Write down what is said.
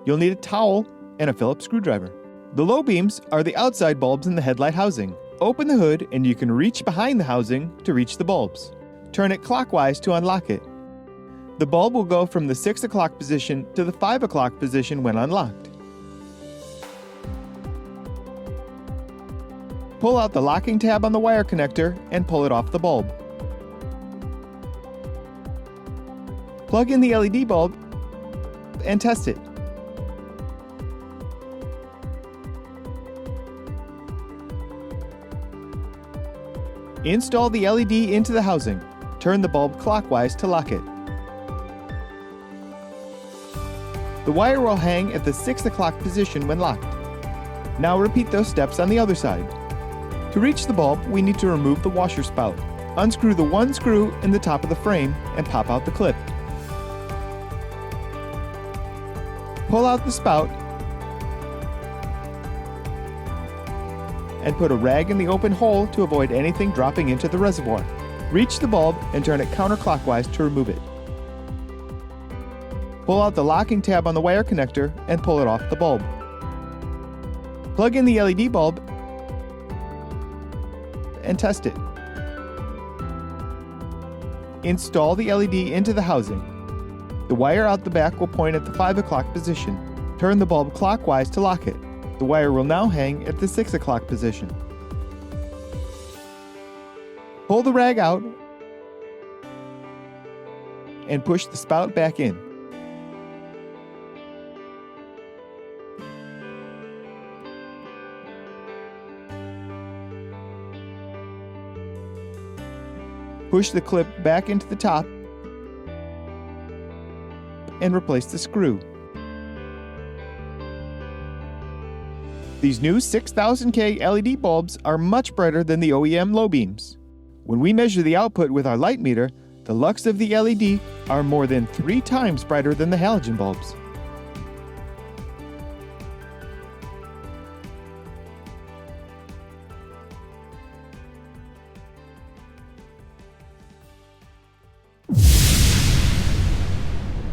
You'll need a towel and a Phillips screwdriver. The low beams are the outside bulbs in the headlight housing. Open the hood and you can reach behind the housing to reach the bulbs. Turn it clockwise to unlock it. The bulb will go from the 6 o'clock position to the 5 o'clock position when unlocked. Pull out the locking tab on the wire connector and pull it off the bulb. Plug in the LED bulb and test it. Install the LED into the housing. Turn the bulb clockwise to lock it. The wire will hang at the 6 o'clock position when locked. Now repeat those steps on the other side. To reach the bulb, we need to remove the washer spout. Unscrew the one screw in the top of the frame and pop out the clip. Pull out the spout and put a rag in the open hole to avoid anything dropping into the reservoir. Reach the bulb and turn it counterclockwise to remove it. Pull out the locking tab on the wire connector and pull it off the bulb. Plug in the LED bulb and test it. Install the LED into the housing. The wire out the back will point at the 5 o'clock position. Turn the bulb clockwise to lock it. The wire will now hang at the 6 o'clock position. Pull the rag out and push the spout back in. Push the clip back into the top and replace the screw. These new 6000K LED bulbs are much brighter than the OEM low beams. When we measure the output with our light meter, the lux of the LED are more than 3 times brighter than the halogen bulbs.